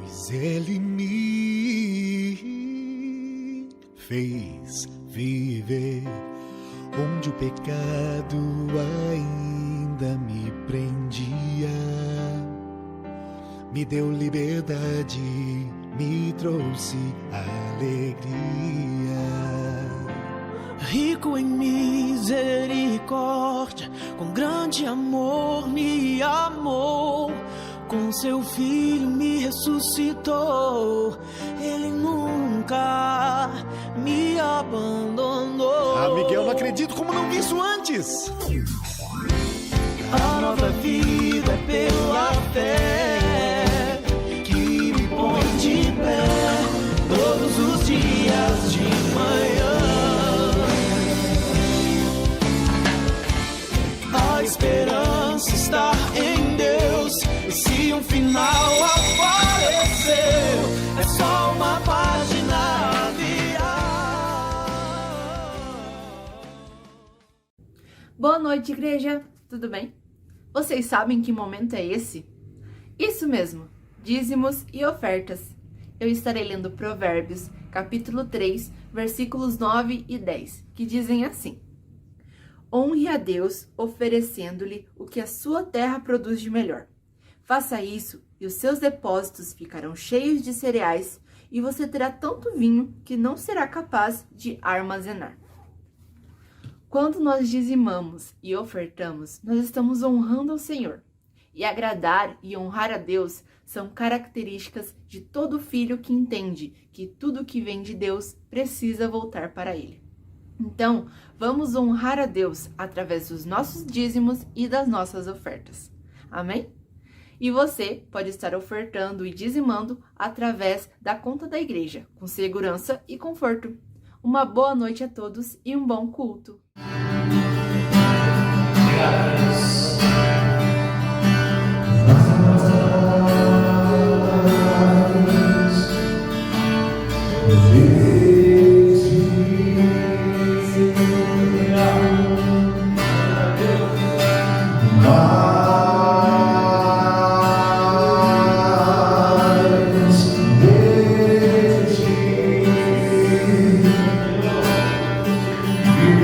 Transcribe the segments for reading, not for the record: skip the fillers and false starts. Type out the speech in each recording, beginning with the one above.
Pois ele me fez viver onde o pecado ainda me prendia. Me deu liberdade, me trouxe alegria. Rico em misericórdia, com grande amor me amou. Com seu filho me ressuscitou. Ele nunca me abandonou. Ah, Miguel, não acredito, como não vi isso antes? A nova vida é pela fé que me põe de pé todos os dias de manhã. A esperança está em Deus. E se um final apareceu, é só uma página a virar. Boa noite, igreja! Tudo bem? Vocês sabem que momento é esse? Isso mesmo, dízimos e ofertas. Eu estarei lendo Provérbios, capítulo 3, versículos 9 e 10, que dizem assim: Honre a Deus oferecendo-lhe o que a sua terra produz de melhor. Faça isso e os seus depósitos ficarão cheios de cereais e você terá tanto vinho que não será capaz de armazenar. Quando nós dizimamos e ofertamos, nós estamos honrando ao Senhor. E agradar e honrar a Deus são características de todo filho que entende que tudo que vem de Deus precisa voltar para Ele. Então, vamos honrar a Deus através dos nossos dízimos e das nossas ofertas. Amém? E você pode estar ofertando e dizimando através da conta da igreja, com segurança e conforto. Uma boa noite a todos e um bom culto.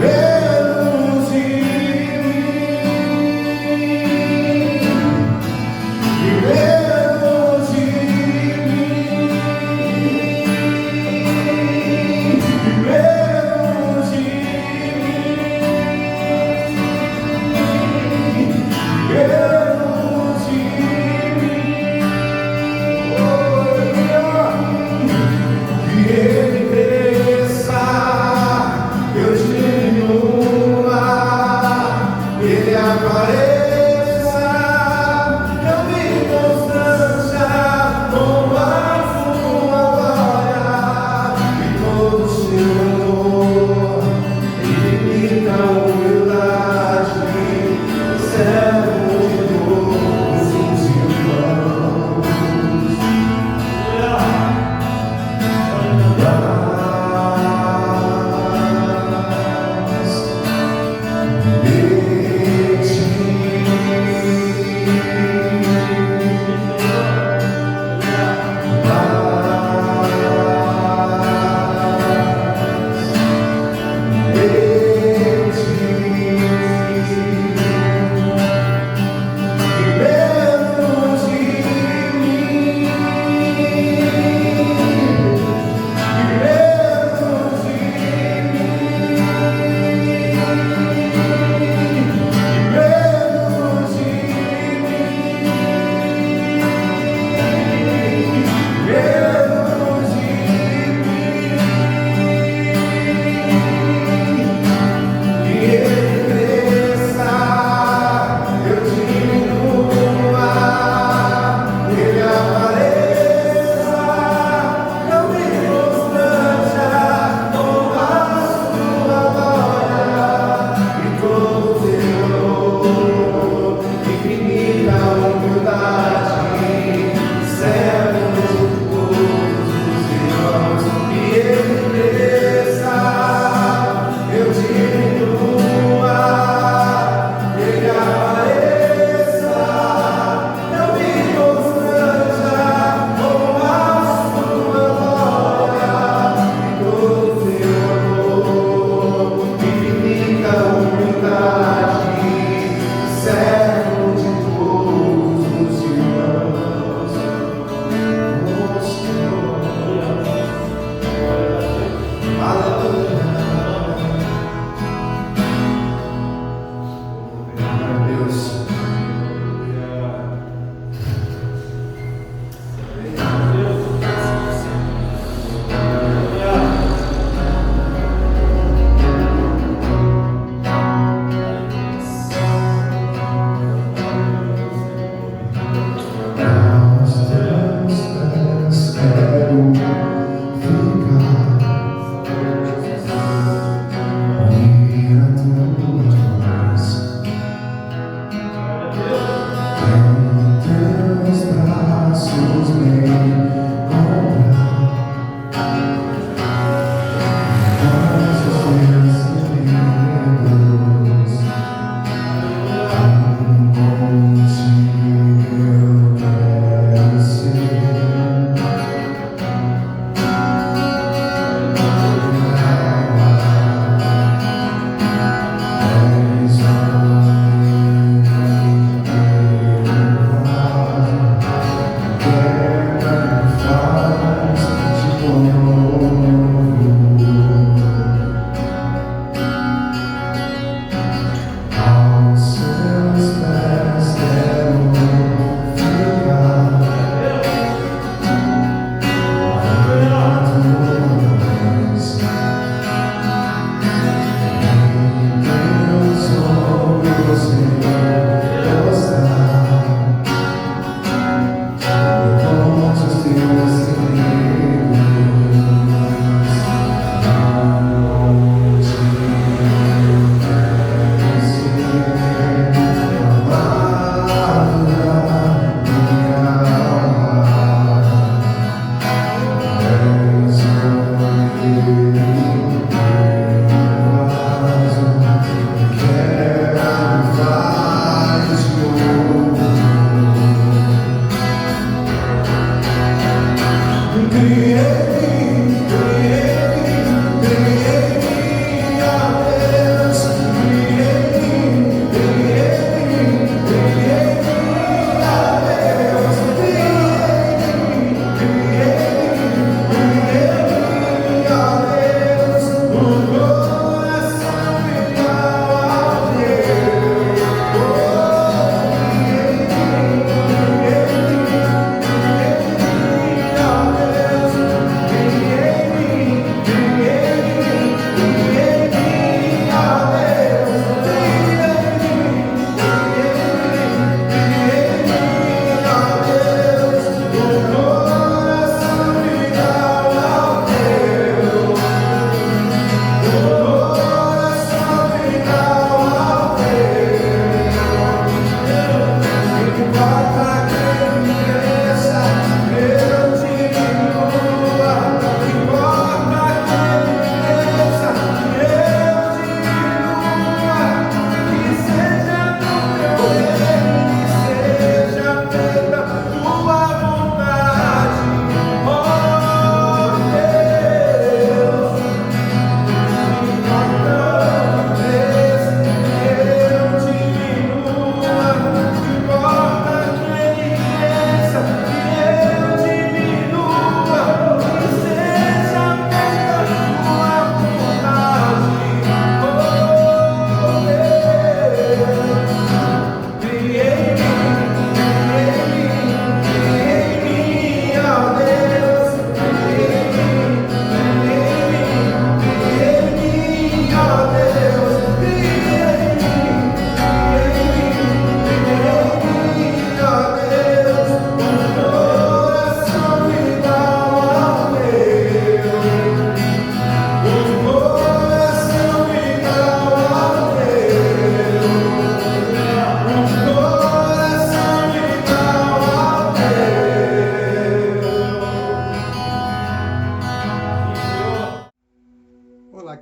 Yeah.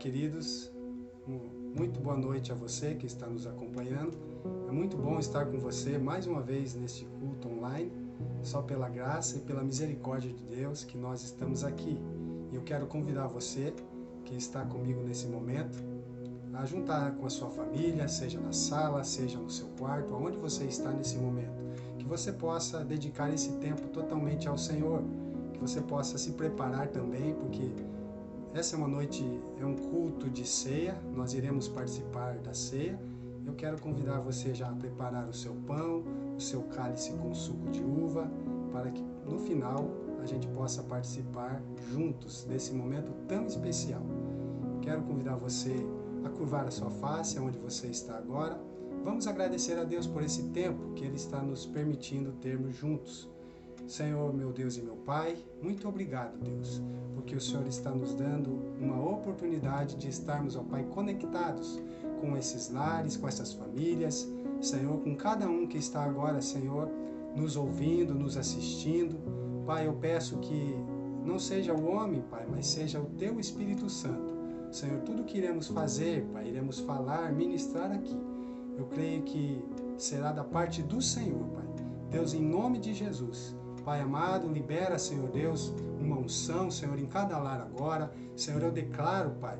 queridos, muito boa noite a você que está nos acompanhando. É muito bom estar com você mais uma vez neste culto online, só pela graça e pela misericórdia de Deus que nós estamos aqui. E eu quero convidar você que está comigo nesse momento a juntar com a sua família, seja na sala, seja no seu quarto, aonde você está nesse momento. Que você possa dedicar esse tempo totalmente ao Senhor, que você possa se preparar também, porque essa é uma noite, é um culto de ceia, nós iremos participar da ceia. Eu quero convidar você já a preparar o seu pão, o seu cálice com suco de uva, para que no final a gente possa participar juntos desse momento tão especial. Quero convidar você a curvar a sua face, onde você está agora. Vamos agradecer a Deus por esse tempo que Ele está nos permitindo termos juntos. Senhor, meu Deus e meu Pai, muito obrigado, Deus, porque o Senhor está nos dando uma oportunidade de estarmos, ó Pai, conectados com esses lares, com essas famílias, Senhor, com cada um que está agora, Senhor, nos ouvindo, nos assistindo. Pai, eu peço que não seja o homem, Pai, mas seja o Teu Espírito Santo. Senhor, tudo que iremos fazer, Pai, iremos falar, ministrar aqui, eu creio que será da parte do Senhor, Pai. Deus, em nome de Jesus, Pai amado, libera, Senhor Deus, uma unção, Senhor, em cada lar agora. Senhor, eu declaro, Pai,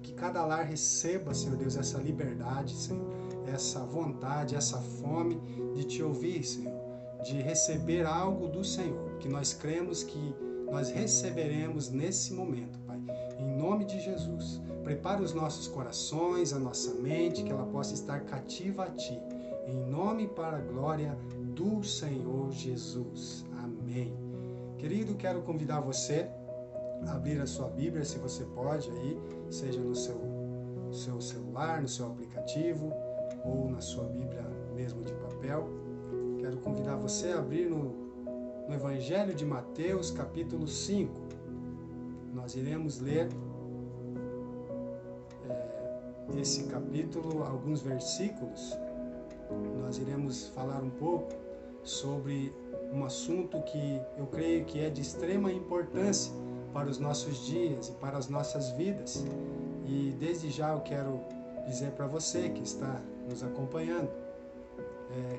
que cada lar receba, Senhor Deus, essa liberdade, Senhor, essa vontade, essa fome de Te ouvir, Senhor, de receber algo do Senhor, que nós cremos que nós receberemos nesse momento, Pai. Em nome de Jesus, prepara os nossos corações, a nossa mente, que ela possa estar cativa a Ti. Em nome e para a glória do Senhor Jesus. Amém. Querido, quero convidar você a abrir a sua Bíblia, se você pode aí, seja no seu celular, no seu aplicativo, ou na sua Bíblia mesmo de papel. Quero convidar você a abrir no Evangelho de Mateus, capítulo 5. Nós iremos ler esse capítulo, alguns versículos. Nós iremos falar um pouco sobre um assunto que eu creio que é de extrema importância para os nossos dias e para as nossas vidas. E desde já eu quero dizer para você que está nos acompanhando,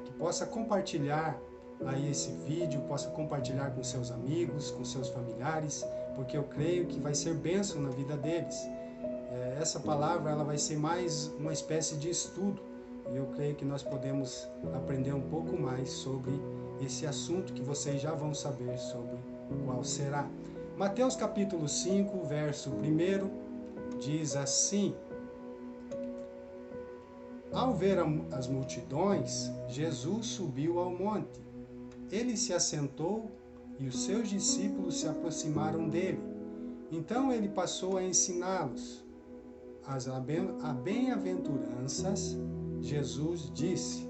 que possa compartilhar aí esse vídeo, possa compartilhar com seus amigos, com seus familiares, porque eu creio que vai ser bênção na vida deles. Essa palavra ela vai ser mais uma espécie de estudo, e eu creio que nós podemos aprender um pouco mais sobre esse assunto que vocês já vão saber sobre qual será. Mateus capítulo 5, verso 1, diz assim: Ao ver as multidões, Jesus subiu ao monte. Ele se assentou e os seus discípulos se aproximaram dele. Então ele passou a ensiná-los as bem-aventuranças. Jesus disse: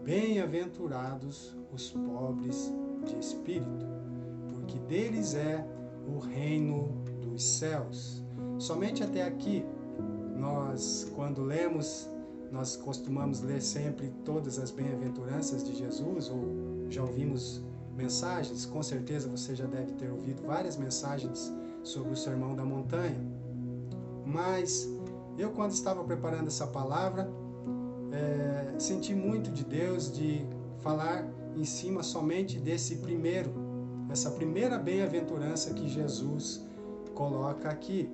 Bem-aventurados os pobres de espírito, porque deles é o reino dos céus. Somente até aqui, nós, quando lemos, nós costumamos ler sempre todas as bem-aventuranças de Jesus, ou já ouvimos mensagens, com certeza você já deve ter ouvido várias mensagens sobre o Sermão da Montanha. Mas eu, quando estava preparando essa palavra, senti muito de Deus de falar em cima somente essa primeira bem-aventurança que Jesus coloca aqui.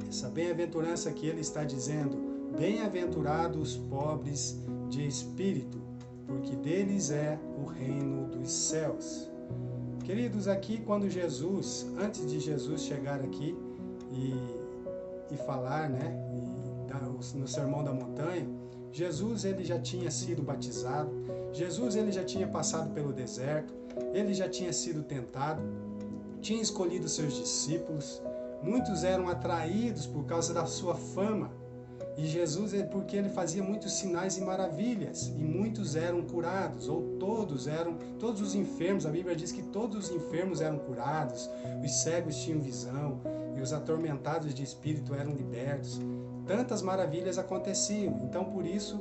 Essa bem-aventurança que ele está dizendo: Bem-aventurados os pobres de espírito, porque deles é o reino dos céus. Queridos, aqui quando Jesus, antes de Jesus chegar aqui e falar, no Sermão da Montanha, Jesus ele já tinha sido batizado, Jesus ele já tinha passado pelo deserto, ele já tinha sido tentado, tinha escolhido seus discípulos, muitos eram atraídos por causa da sua fama. E Jesus, porque ele fazia muitos sinais e maravilhas, e muitos eram curados, ou todos os enfermos, a Bíblia diz que todos os enfermos eram curados, os cegos tinham visão, e os atormentados de espírito eram libertos. Tantas maravilhas aconteciam, então por isso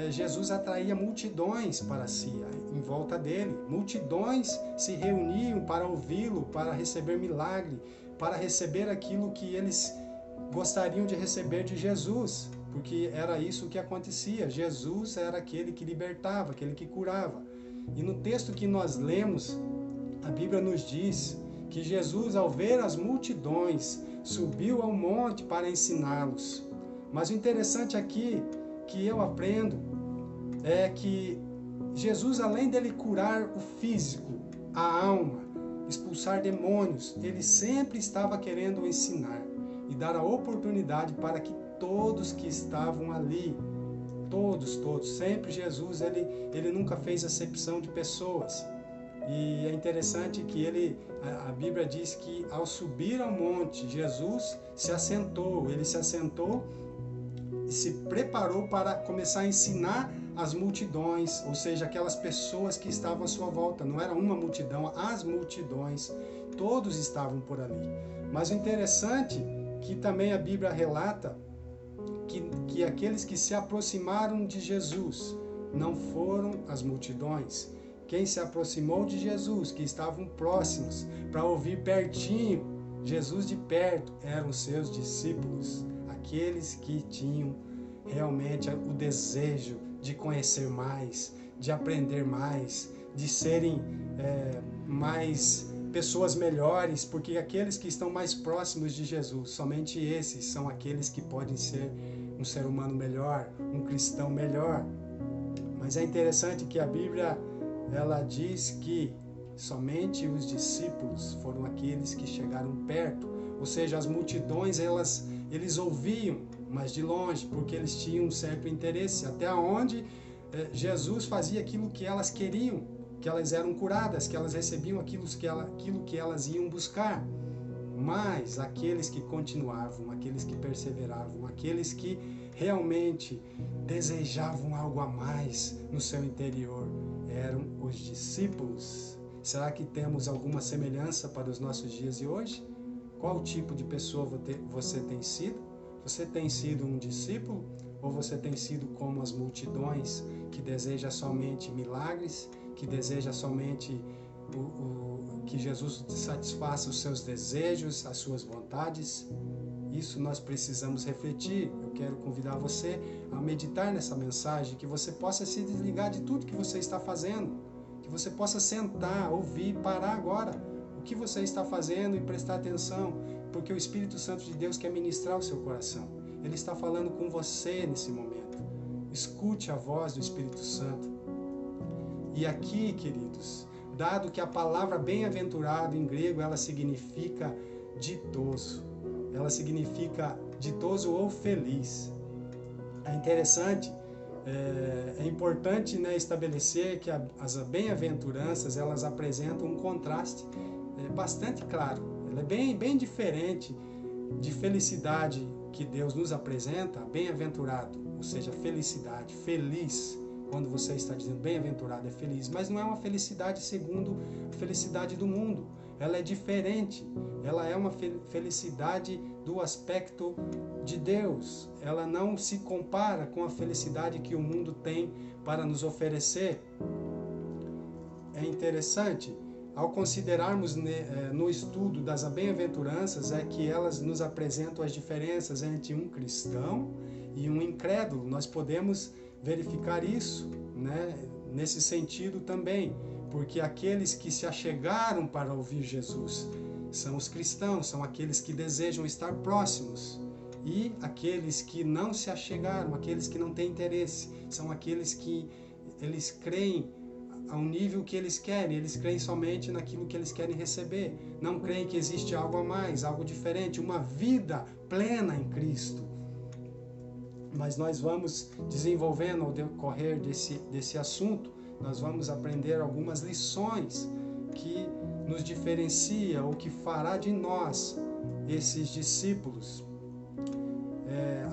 Jesus atraía multidões para si, em volta dele. Multidões se reuniam para ouvi-lo, para receber milagre, para receber aquilo que eles gostariam de receber de Jesus, porque era isso que acontecia. Jesus era aquele que libertava, aquele que curava. E no texto que nós lemos, a Bíblia nos diz que Jesus, ao ver as multidões, subiu ao monte para ensiná-los. Mas o interessante aqui, que eu aprendo, é que Jesus, além dele curar o físico, a alma, expulsar demônios, ele sempre estava querendo ensinar e dar a oportunidade para que todos que estavam ali, todos, sempre Jesus, ele nunca fez acepção de pessoas. E é interessante que a Bíblia diz que ao subir ao monte, Jesus se assentou, ele se assentou e se preparou para começar a ensinar as multidões, ou seja, aquelas pessoas que estavam à sua volta. Não era uma multidão, as multidões, todos estavam por ali. Mas o interessante que também a Bíblia relata que aqueles que se aproximaram de Jesus não foram as multidões. Quem se aproximou de Jesus, que estavam próximos, para ouvir pertinho, Jesus de perto, eram seus discípulos, aqueles que tinham realmente o desejo de conhecer mais, de aprender mais, de serem mais pessoas melhores, porque aqueles que estão mais próximos de Jesus, somente esses são aqueles que podem ser um ser humano melhor, um cristão melhor. Mas é interessante que a Bíblia, ela diz que somente os discípulos foram aqueles que chegaram perto, ou seja, as multidões, eles ouviam, mas de longe, porque eles tinham um certo interesse, até onde Jesus fazia aquilo que elas queriam, que elas eram curadas, que elas recebiam aquilo que elas iam buscar. Mas aqueles que continuavam, aqueles que perseveravam, aqueles que realmente desejavam algo a mais no seu interior, eram os discípulos. Será que temos alguma semelhança para os nossos dias de hoje? Qual tipo de pessoa você tem sido? Você tem sido um discípulo? Ou você tem sido como as multidões que deseja somente milagres, que deseja somente que Jesus satisfaça os seus desejos, as suas vontades? Isso nós precisamos refletir. Eu quero convidar você a meditar nessa mensagem, que você possa se desligar de tudo que você está fazendo, que você possa sentar, ouvir, parar agora o que você está fazendo e prestar atenção, porque o Espírito Santo de Deus quer ministrar o seu coração. Ele está falando com você nesse momento. Escute a voz do Espírito Santo. E aqui, queridos, dado que a palavra bem-aventurado em grego, ela significa ditoso. Ela significa ditoso ou feliz. É interessante, é importante, né, estabelecer que as bem-aventuranças, elas apresentam um contraste bastante claro. Ela é bem diferente de felicidade que Deus nos apresenta, bem-aventurado, ou seja, felicidade, feliz. Quando você está dizendo bem-aventurado, é feliz, mas não é uma felicidade segundo a felicidade do mundo. Ela é diferente, ela é uma felicidade do aspecto de Deus. Ela não se compara com a felicidade que o mundo tem para nos oferecer. É interessante, ao considerarmos no estudo das bem-aventuranças, é que elas nos apresentam as diferenças entre um cristão e um incrédulo. Nós podemos verificar isso, né, nesse sentido também, porque aqueles que se achegaram para ouvir Jesus são os cristãos, são aqueles que desejam estar próximos, e aqueles que não se achegaram, aqueles que não têm interesse, são aqueles que eles creem ao nível que eles querem, eles creem somente naquilo que eles querem receber, não creem que existe algo a mais, algo diferente, uma vida plena em Cristo. Mas nós vamos desenvolvendo ao decorrer desse assunto, nós vamos aprender algumas lições que nos diferencia ou que fará de nós esses discípulos.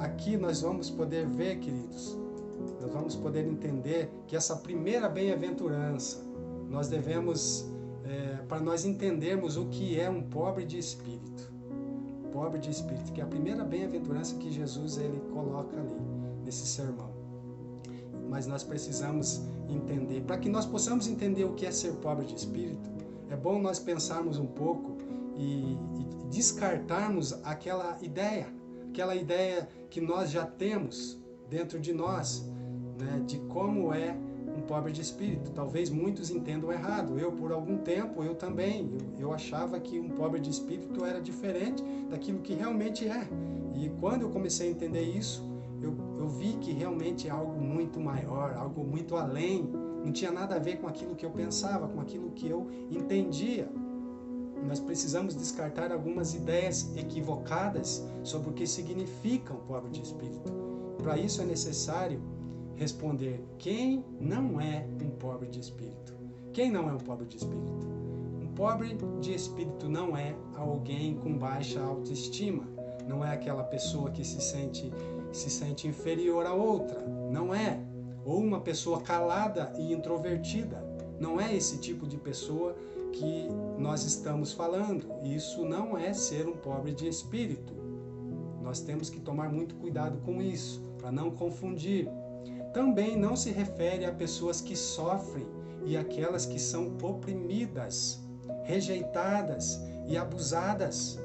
Aqui nós vamos poder ver, queridos, nós vamos poder entender que essa primeira bem-aventurança, nós devemos, para nós entendermos o que é um pobre de espírito. Pobre de espírito, que é a primeira bem-aventurança que Jesus ele coloca ali, nesse sermão. Mas nós precisamos entender, para que nós possamos entender o que é ser pobre de espírito, é bom nós pensarmos um pouco e descartarmos aquela ideia, aquela ideia que nós já temos dentro de nós, né, de como é um pobre de espírito. Talvez muitos entendam errado. Eu, por algum tempo, eu também. Eu achava que um pobre de espírito era diferente daquilo que realmente é. E quando eu comecei a entender isso, eu vi que realmente é algo muito maior, algo muito além. Não tinha nada a ver com aquilo que eu pensava, com aquilo que eu entendia. Nós precisamos descartar algumas ideias equivocadas sobre o que significa um pobre de espírito. Para isso é necessário responder: quem não é um pobre de espírito? Quem não é um pobre de espírito? Um pobre de espírito não é alguém com baixa autoestima, não é aquela pessoa que se sente inferior a outra, não é. Ou uma pessoa calada e introvertida, não é esse tipo de pessoa que nós estamos falando. Isso não é ser um pobre de espírito. Nós temos que tomar muito cuidado com isso, para não confundir. Também não se refere a pessoas que sofrem e aquelas que são oprimidas, rejeitadas e abusadas,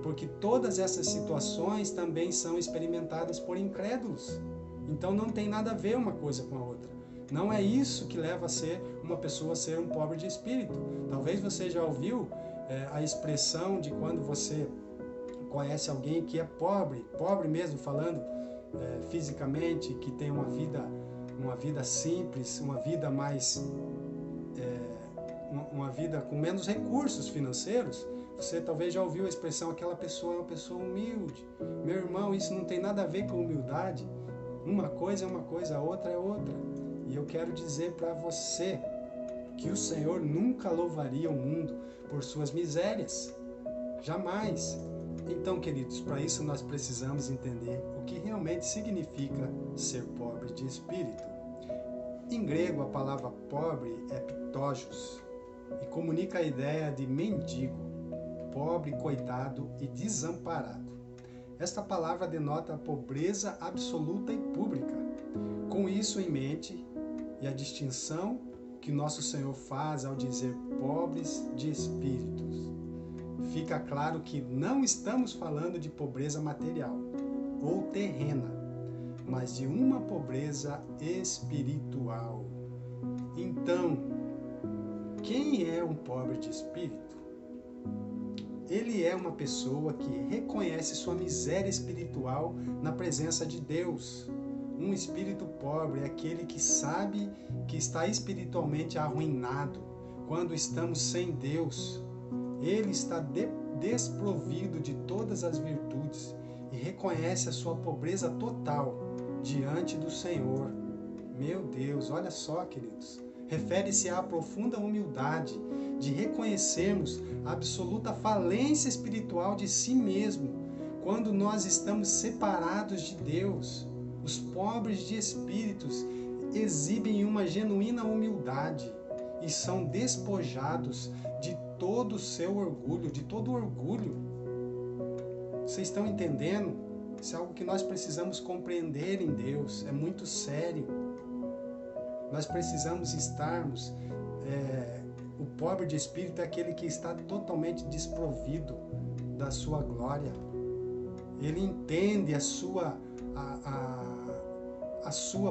porque todas essas situações também são experimentadas por incrédulos. Então não tem nada a ver uma coisa com a outra. Não é isso que leva a ser uma pessoa a ser um pobre de espírito. Talvez você já ouviu a expressão de quando você conhece alguém que é pobre mesmo falando, fisicamente, que tem uma vida simples, uma vida mais uma vida com menos recursos financeiros. Você talvez já ouviu a expressão: aquela pessoa é uma pessoa humilde. Meu irmão, isso não tem nada a ver com humildade. Uma coisa é uma coisa, a outra é outra. E eu quero dizer para você que o Senhor nunca louvaria o mundo por suas misérias. Jamais. Então, queridos, para isso nós precisamos entender o que realmente significa ser pobre de espírito. Em grego, a palavra pobre é ptógios e comunica a ideia de mendigo, pobre, coitado e desamparado. Esta palavra denota a pobreza absoluta e pública. Com isso em mente e a distinção que nosso Senhor faz ao dizer pobres de espíritos, fica claro que não estamos falando de pobreza material ou terrena, mas de uma pobreza espiritual. Então, quem é um pobre de espírito? Ele é uma pessoa que reconhece sua miséria espiritual na presença de Deus. Um espírito pobre é aquele que sabe que está espiritualmente arruinado quando estamos sem Deus. Ele está desprovido de todas as virtudes e reconhece a sua pobreza total diante do Senhor. Meu Deus, olha só, queridos. Refere-se à profunda humildade de reconhecermos a absoluta falência espiritual de si mesmo quando nós estamos separados de Deus. Os pobres de espíritos exibem uma genuína humildade e são despojados de todo o seu orgulho, de todo o orgulho. Vocês estão entendendo? Isso é algo que nós precisamos compreender em Deus, é muito sério. Nós precisamos estarmos... O pobre de espírito é aquele que está totalmente desprovido da sua glória. Ele entende a sua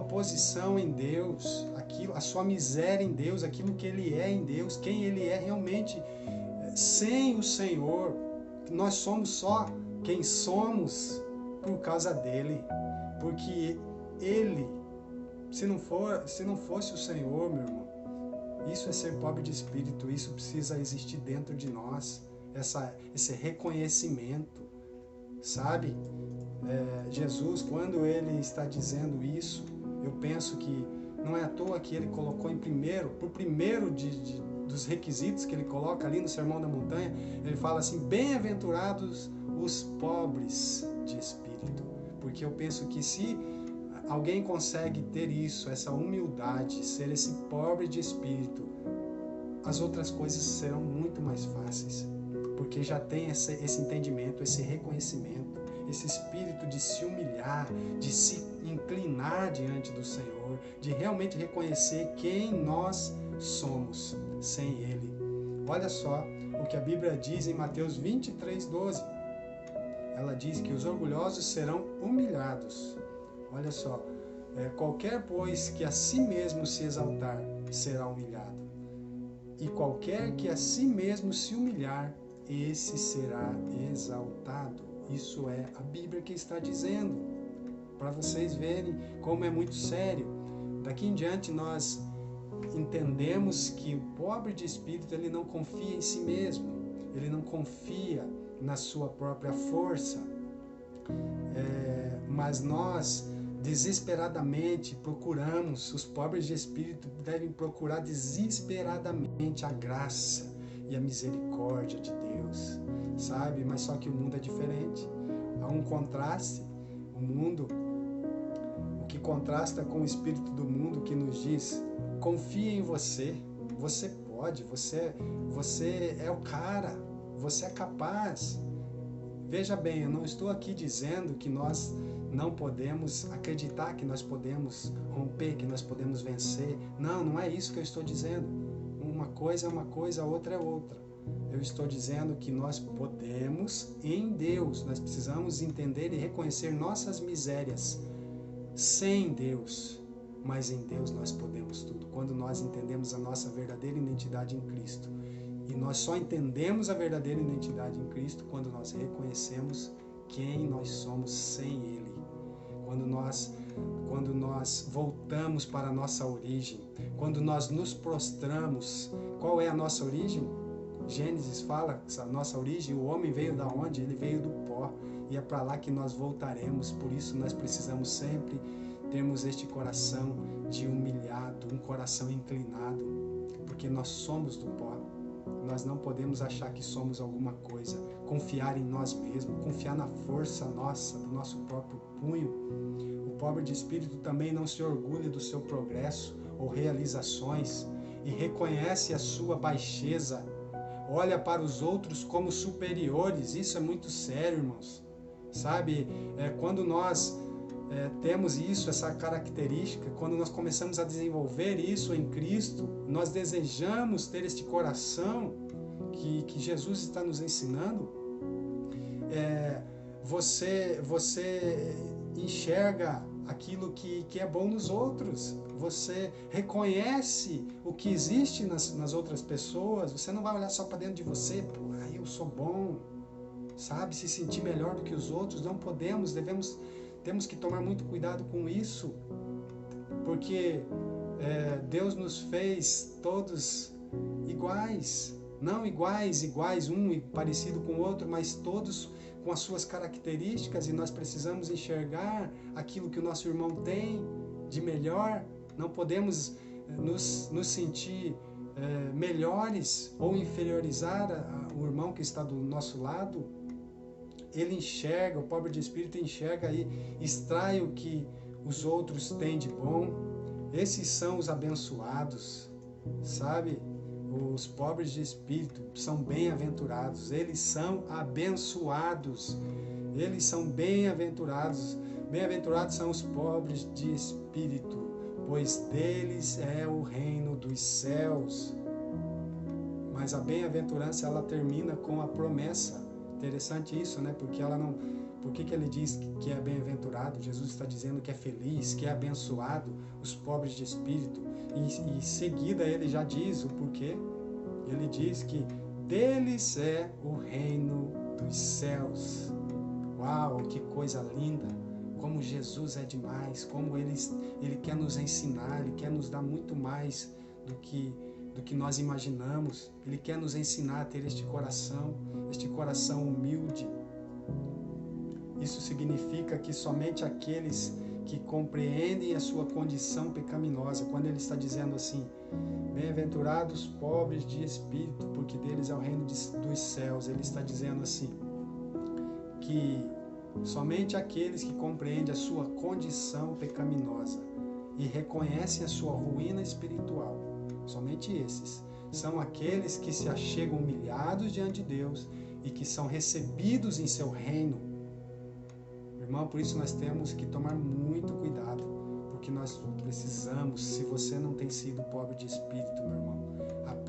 posição em Deus, a sua miséria em Deus, aquilo que ele é em Deus, quem ele é realmente. Sem o Senhor, nós somos só quem somos por causa dele, porque ele, se não fosse o Senhor, meu irmão, isso é ser pobre de espírito, isso precisa existir dentro de nós, esse reconhecimento, sabe? Jesus, quando ele está dizendo isso, eu penso que não é à toa que ele colocou por primeiro dos requisitos que ele coloca ali no Sermão da Montanha, ele fala assim: bem-aventurados os pobres de espírito, porque eu penso que se alguém consegue ter isso, essa humildade, ser esse pobre de espírito, as outras coisas serão muito mais fáceis, porque já tem esse entendimento, esse reconhecimento, esse espírito de se humilhar, de se inclinar diante do Senhor, de realmente reconhecer quem nós somos sem Ele. Olha só o que a Bíblia diz em Mateus 23:12. ela diz que os orgulhosos serão humilhados. Olha só, qualquer, pois, que a si mesmo se exaltar, será humilhado. E qualquer que a si mesmo se humilhar, esse será exaltado. Isso é a Bíblia que está dizendo, para vocês verem como é muito sério. Daqui em diante nós entendemos que o pobre de espírito, ele não confia em si mesmo, ele não confia na sua própria força, mas nós desesperadamente procuramos, os pobres de espírito devem procurar desesperadamente a graça e a misericórdia de Deus, sabe? Mas só que o mundo é diferente, há um contraste. O mundo, o que contrasta com o espírito do mundo, que nos diz: confia em você, você pode, você é o cara, você é capaz. Veja bem, eu não estou aqui dizendo que nós não podemos acreditar, que nós podemos romper, que nós podemos vencer. Não, não é isso que eu estou dizendo. Uma coisa é uma coisa, a outra é outra. Eu estou dizendo que nós podemos em Deus. Nós precisamos entender e reconhecer nossas misérias sem Deus. Mas em Deus nós podemos tudo. Quando nós entendemos a nossa verdadeira identidade em Cristo. E nós só entendemos a verdadeira identidade em Cristo quando nós reconhecemos quem nós somos sem Ele. Quando nós voltamos para a nossa origem, quando nós nos prostramos. Qual é a nossa origem? Gênesis fala, a nossa origem, o homem veio da onde? Ele veio do pó, e é para lá que nós voltaremos. Por isso nós precisamos sempre termos este coração de humilhado, um coração inclinado, porque nós somos do pó. Nós não podemos achar que somos alguma coisa, confiar em nós mesmos, confiar na força nossa, do nosso próprio punho. O pobre de espírito também não se orgulha do seu progresso ou realizações e reconhece a sua baixeza. Olha para os outros como superiores. Isso é muito sério, irmãos. Sabe, quando nós temos isso, essa característica, quando nós começamos a desenvolver isso em Cristo, nós desejamos ter este coração que Jesus está nos ensinando. Você enxerga aquilo que é bom nos outros, você reconhece o que existe nas outras pessoas, você não vai olhar só para dentro de você, eu sou bom, sabe, se sentir melhor do que os outros. Não podemos, temos que tomar muito cuidado com isso, porque Deus nos fez todos iguais, não iguais, um parecido com o outro, mas todos com as suas características, e nós precisamos enxergar aquilo que o nosso irmão tem de melhor. Não podemos nos sentir melhores ou inferiorizar o irmão que está do nosso lado. Ele enxerga, o pobre de espírito enxerga e extrai o que os outros têm de bom. Esses são os abençoados, sabe? Os pobres de espírito são bem-aventurados, eles são abençoados, eles são bem-aventurados. Bem-aventurados são os pobres de espírito, pois deles é o reino dos céus. Mas a bem-aventurança, ela termina com a promessa. Interessante isso, né? Porque ela não... Por que ele diz que é bem-aventurado? Jesus está dizendo que é feliz, que é abençoado os pobres de espírito. E em seguida ele já diz o porquê. Ele diz que deles é o reino dos céus. Uau, que coisa linda! Como Jesus é demais, como ele quer nos ensinar, Ele quer nos dar muito mais do que nós imaginamos. Ele quer nos ensinar a ter este coração humilde. Isso significa que somente aqueles que compreendem a sua condição pecaminosa, quando ele está dizendo assim, bem-aventurados pobres de espírito, porque deles é o reino dos céus, ele está dizendo assim, que somente aqueles que compreendem a sua condição pecaminosa e reconhecem a sua ruína espiritual, somente esses são aqueles que se achegam humilhados diante de Deus e que são recebidos em seu reino. Irmão, por isso nós temos que tomar muito cuidado, porque nós precisamos, se você não tem sido pobre de espírito, meu irmão,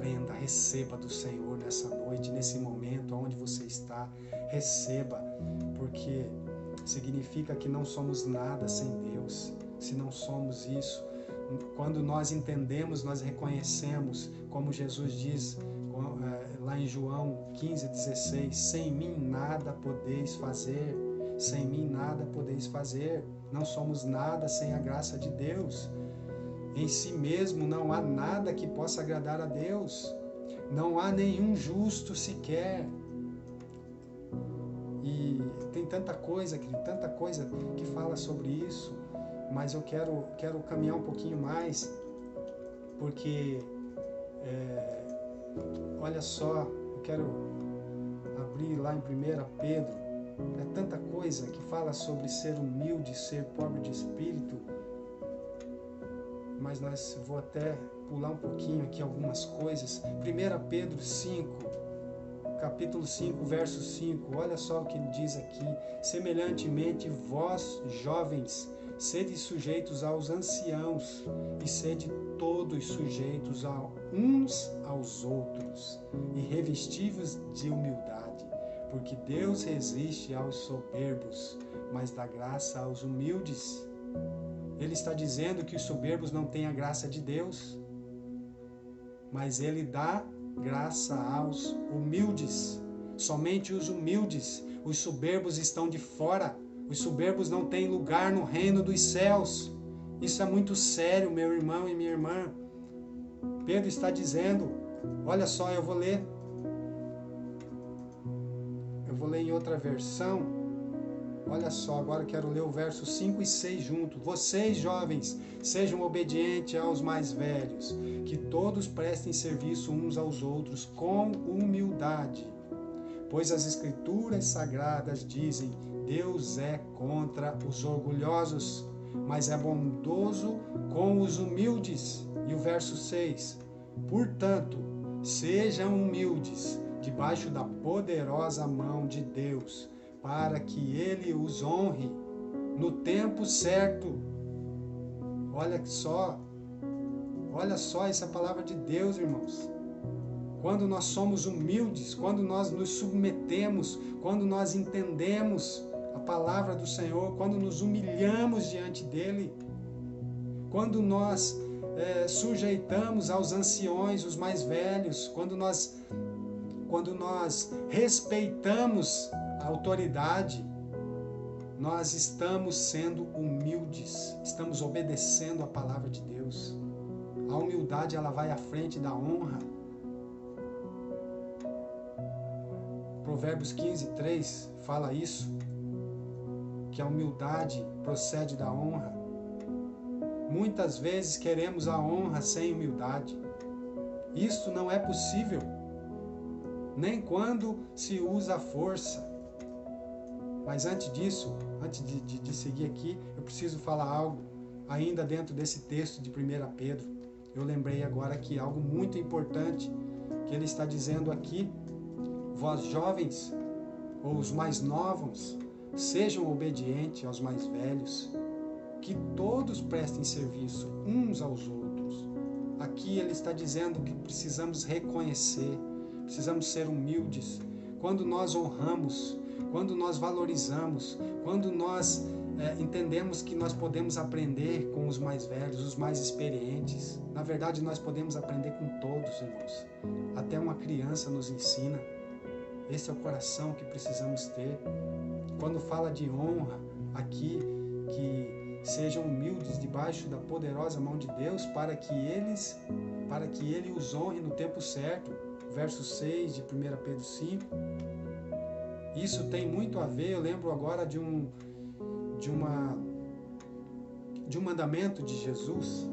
aprenda, receba do Senhor nessa noite, nesse momento onde você está, receba, porque significa que não somos nada sem Deus. Se não somos isso, quando nós entendemos, nós reconhecemos, como Jesus diz lá em João 15,16, sem mim nada podeis fazer, sem mim nada podeis fazer, não somos nada sem a graça de Deus. Em si mesmo não há nada que possa agradar a Deus, não há nenhum justo sequer. E tem tanta coisa, querido, tanta coisa que fala sobre isso, mas eu quero caminhar um pouquinho mais, porque olha só, eu quero abrir lá em 1 Pedro, é tanta coisa que fala sobre ser humilde, ser pobre de espírito, mas vou até pular um pouquinho aqui algumas coisas. 1 Pedro 5, capítulo 5, verso 5, olha só o que ele diz aqui: semelhantemente vós, jovens, sede sujeitos aos anciãos, e sede todos sujeitos uns aos outros, e revestivos de humildade, porque Deus resiste aos soberbos, mas dá graça aos humildes. Ele está dizendo que os soberbos não têm a graça de Deus, mas Ele dá graça aos humildes. Somente os humildes, os soberbos estão de fora. Os soberbos não têm lugar no reino dos céus. Isso é muito sério, meu irmão e minha irmã. Pedro está dizendo, olha só, eu vou ler em outra versão. Olha só, agora eu quero ler o verso 5 e 6 junto. Vocês, jovens, sejam obedientes aos mais velhos, que todos prestem serviço uns aos outros com humildade. Pois as Escrituras Sagradas dizem: Deus é contra os orgulhosos, mas é bondoso com os humildes. E o verso 6: Portanto, sejam humildes debaixo da poderosa mão de Deus, para que Ele os honre no tempo certo. Olha só essa palavra de Deus, irmãos. Quando nós somos humildes, quando nós nos submetemos, quando nós entendemos a palavra do Senhor, quando nos humilhamos diante dEle, quando nós sujeitamos aos anciões, os mais velhos, quando nós respeitamos a autoridade, nós estamos sendo humildes, estamos obedecendo a palavra de Deus. A humildade, ela vai à frente da honra. Provérbios 15:3 fala isso, que a humildade procede da honra. Muitas vezes queremos a honra sem humildade. Isto não é possível, nem quando se usa a força. Mas antes disso, antes de seguir aqui, eu preciso falar algo ainda dentro desse texto de 1 Pedro. Eu lembrei agora que algo muito importante que ele está dizendo aqui: vós jovens, ou os mais novos, sejam obedientes aos mais velhos, que todos prestem serviço uns aos outros. Aqui ele está dizendo que precisamos reconhecer, precisamos ser humildes. Quando nós honramos, quando nós valorizamos, quando nós entendemos que nós podemos aprender com os mais velhos, os mais experientes. Na verdade, nós podemos aprender com todos, irmãos. Até uma criança nos ensina. Esse é o coração que precisamos ter. Quando fala de honra aqui, que sejam humildes debaixo da poderosa mão de Deus, para que Ele os honre no tempo certo. Verso 6 de 1 Pedro 5. Isso tem muito a ver, eu lembro agora de um mandamento de Jesus,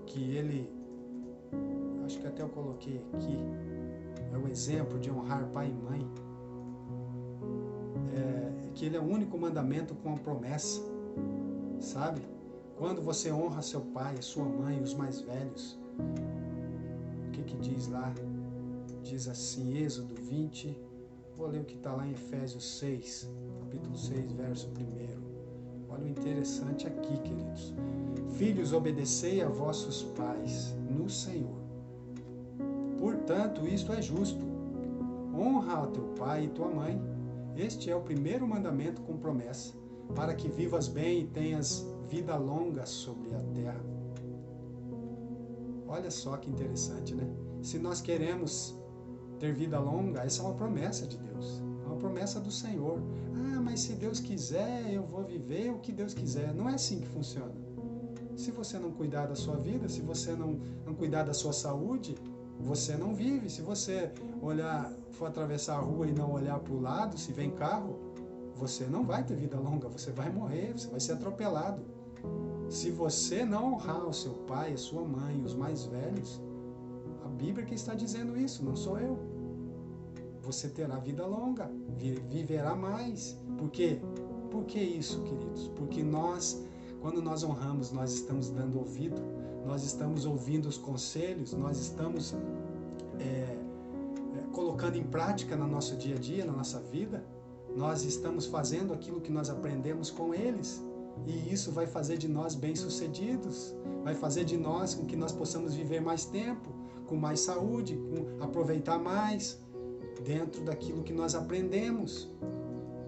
que ele, acho que até eu coloquei aqui, é o exemplo de honrar pai e mãe, que ele é o único mandamento com a promessa, sabe? Quando você honra seu pai, a sua mãe, os mais velhos, o que diz lá? Diz assim, Êxodo 20, vou ler o que está lá em Efésios 6, capítulo 6, verso 1. Olha o interessante aqui, queridos. Filhos, obedecei a vossos pais no Senhor, Portanto, isto é justo. Honra a teu pai e tua mãe. Este é o primeiro mandamento com promessa, para que vivas bem e tenhas vida longa sobre a terra. Olha só que interessante, né? Se nós queremos ter vida longa, essa é uma promessa de Deus. É uma promessa do Senhor. Ah, mas se Deus quiser, eu vou viver o que Deus quiser. Não é assim que funciona. Se você não cuidar da sua vida, se você não cuidar da sua saúde, você não vive. Se você for atravessar a rua e não olhar para o lado, se vem carro, você não vai ter vida longa, você vai morrer, você vai ser atropelado. Se você não honrar o seu pai, a sua mãe, os mais velhos, a Bíblia que está dizendo isso, não sou eu. Você terá vida longa, viverá mais. Por quê? Por que isso, queridos? Porque quando nós honramos, nós estamos dando ouvido, nós estamos ouvindo os conselhos, nós estamos colocando em prática no nosso dia a dia, na nossa vida, nós estamos fazendo aquilo que nós aprendemos com eles. E isso vai fazer de nós bem-sucedidos, vai fazer de nós com que nós possamos viver mais tempo, com mais saúde, com aproveitar mais dentro daquilo que nós aprendemos.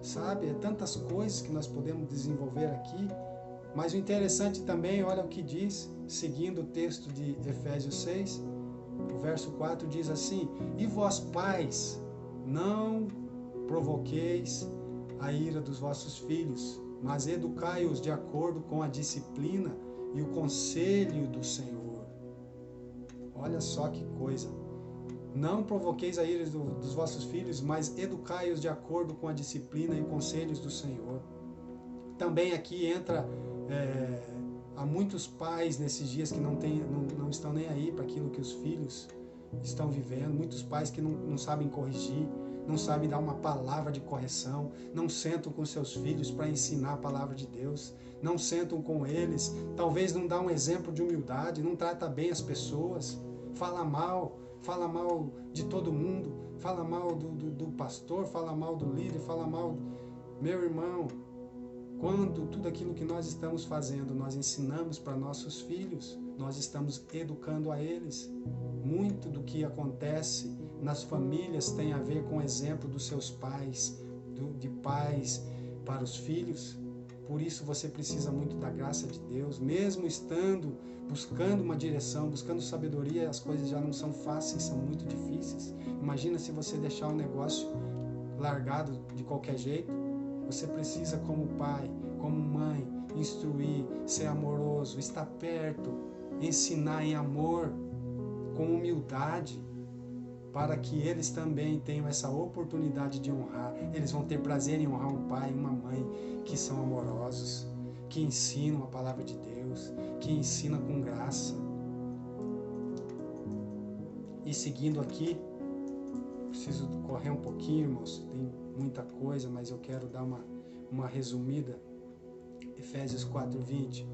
Sabe? É tantas coisas que nós podemos desenvolver aqui. Mas o interessante também, olha o que diz, seguindo o texto de Efésios 6, o verso 4 diz assim: e vós pais, não provoqueis a ira dos vossos filhos, mas educai-os de acordo com a disciplina e o conselho do Senhor. Olha só que coisa. Não provoqueis a ira dos vossos filhos, mas educai-os de acordo com a disciplina e conselhos do Senhor. Também aqui entra, há muitos pais nesses dias que não estão nem aí para aquilo que os filhos estão vivendo, muitos pais que não sabem corrigir, não sabem dar uma palavra de correção, não sentam com seus filhos para ensinar a palavra de Deus, não sentam com eles, talvez não dá um exemplo de humildade, não trata bem as pessoas, fala mal de todo mundo, fala mal do pastor, fala mal do líder, fala mal... Meu irmão, quando tudo aquilo que nós estamos fazendo, nós ensinamos para nossos filhos, nós estamos educando a eles. Muito do que acontece nas famílias tem a ver com o exemplo dos seus pais, de pais para os filhos. Por isso você precisa muito da graça de Deus, mesmo buscando uma direção, buscando sabedoria, as coisas já não são fáceis, são muito difíceis. Imagina se você deixar o negócio largado de qualquer jeito. Você precisa, como pai, como mãe, instruir, ser amoroso, estar perto, ensinar em amor, com humildade, para que eles também tenham essa oportunidade de honrar. Eles vão ter prazer em honrar um pai e uma mãe que são amorosos, que ensinam a palavra de Deus, que ensinam com graça. E seguindo aqui, preciso correr um pouquinho, irmãos, tem muita coisa, mas eu quero dar uma resumida. Efésios 4:20.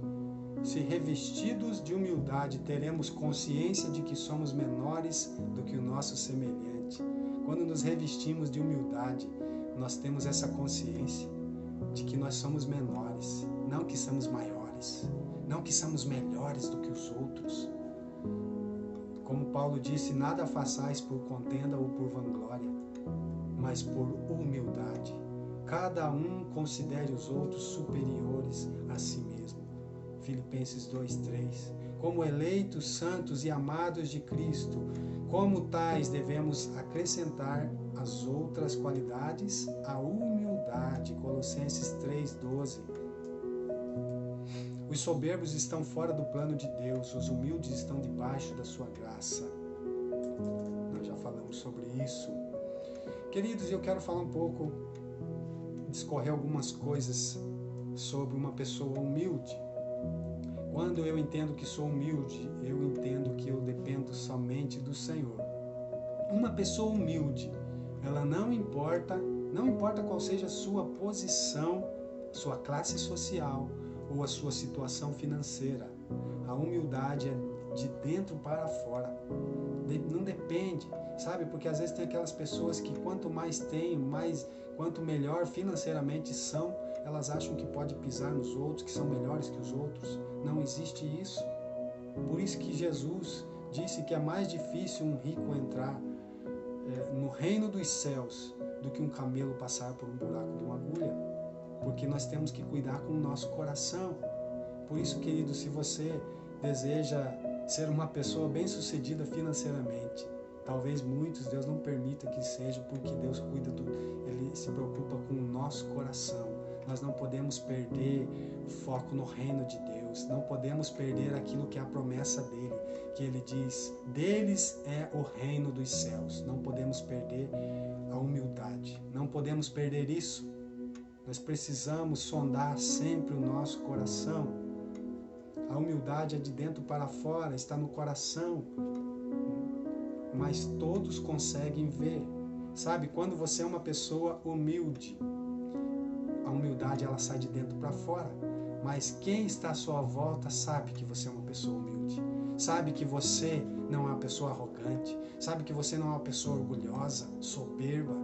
Se revestidos de humildade, teremos consciência de que somos menores do que o nosso semelhante. Quando nos revestimos de humildade, nós temos essa consciência de que nós somos menores, não que somos maiores, não que somos melhores do que os outros. Como Paulo disse, nada façais por contenda ou por vanglória, mas por humildade. Cada um considere os outros superiores a si mesmo. Filipenses 2:3. Como eleitos, santos e amados de Cristo, como tais devemos acrescentar as outras qualidades, a humildade. Colossenses 3:12. Os soberbos estão fora do plano de Deus, os humildes estão debaixo da sua graça. Nós já falamos sobre isso. Queridos, eu quero falar um pouco, discorrer algumas coisas sobre uma pessoa humilde. Quando eu entendo que sou humilde, eu entendo que eu dependo somente do Senhor. Uma pessoa humilde, ela não importa qual seja a sua posição, sua classe social ou a sua situação financeira. A humildade é de dentro para fora. Não depende, sabe? Porque às vezes tem aquelas pessoas que quanto mais têm, quanto melhor financeiramente são, elas acham que pode pisar nos outros, que são melhores que os outros. Não existe isso. Por isso que Jesus disse que é mais difícil um rico entrar no reino dos céus do que um camelo passar por um buraco de uma agulha, porque nós temos que cuidar com o nosso coração. Por isso, querido, se você deseja ser uma pessoa bem-sucedida financeiramente, talvez muitos Deus não permita que seja, porque Deus cuida Ele se preocupa com o nosso coração. Nós não podemos perder o foco no reino de Deus, não podemos perder aquilo que é a promessa dele, que ele diz, deles é o reino dos céus. Não podemos perder a humildade, não podemos perder isso. Nós precisamos sondar sempre o nosso coração. A humildade é de dentro para fora, está no coração, mas todos conseguem ver. Sabe, quando você é uma pessoa humilde, a humildade ela sai de dentro para fora, mas quem está à sua volta sabe que você é uma pessoa humilde, sabe que você não é uma pessoa arrogante, sabe que você não é uma pessoa orgulhosa, soberba.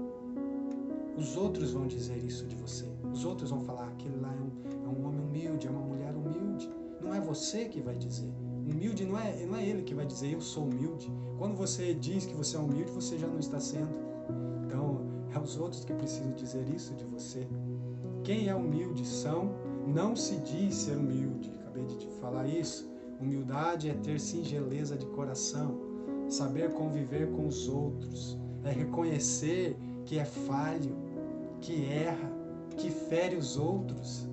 Os outros vão dizer isso de você, os outros vão falar, aquele lá é um homem humilde, é uma mulher humilde. Não é você que vai dizer. Humilde não é ele que vai dizer, eu sou humilde. Quando você diz que você é humilde, você já não está sendo. Então, é os outros que precisam dizer isso de você. Quem é humilde não se diz ser humilde. Acabei de te falar isso. Humildade é ter singeleza de coração, saber conviver com os outros, é reconhecer que é falho, que erra, que fere os outros.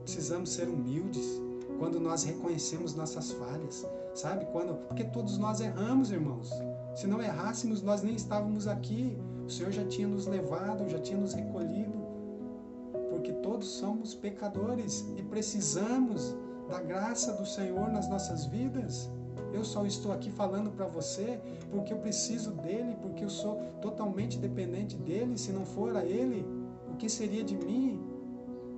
Precisamos ser humildes quando nós reconhecemos nossas falhas, sabe? Porque todos nós erramos, irmãos. Se não errássemos, nós nem estávamos aqui. O Senhor já tinha nos levado, já tinha nos recolhido. Porque todos somos pecadores e precisamos da graça do Senhor nas nossas vidas. Eu só estou aqui falando para você porque eu preciso dele, porque eu sou totalmente dependente dele. Se não for a ele, o que seria de mim?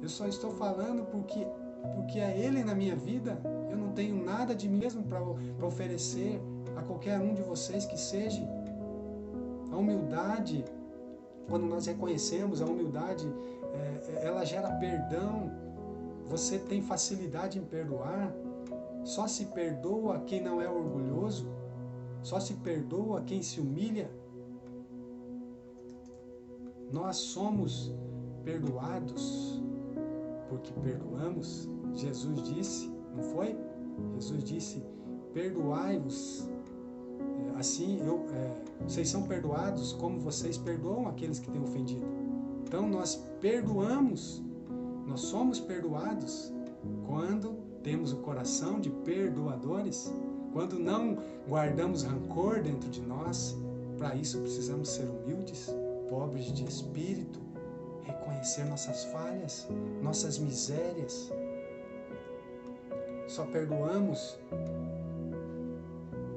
Eu só estou falando porque é ele na minha vida. Eu não tenho nada de mim mesmo para oferecer a qualquer um de vocês que seja. A humildade, quando nós reconhecemos a humildade, ela gera perdão. Você tem facilidade em perdoar. Só se perdoa quem não é orgulhoso. Só se perdoa quem se humilha. Nós somos perdoados porque perdoamos. Jesus disse, não foi? Jesus disse, perdoai-vos. Assim, vocês são perdoados como vocês perdoam aqueles que têm ofendido. Então nós perdoamos, nós somos perdoados quando temos o coração de perdoadores, quando não guardamos rancor dentro de nós. Para isso precisamos ser humildes, pobres de espírito, reconhecer nossas falhas, nossas misérias. Só perdoamos,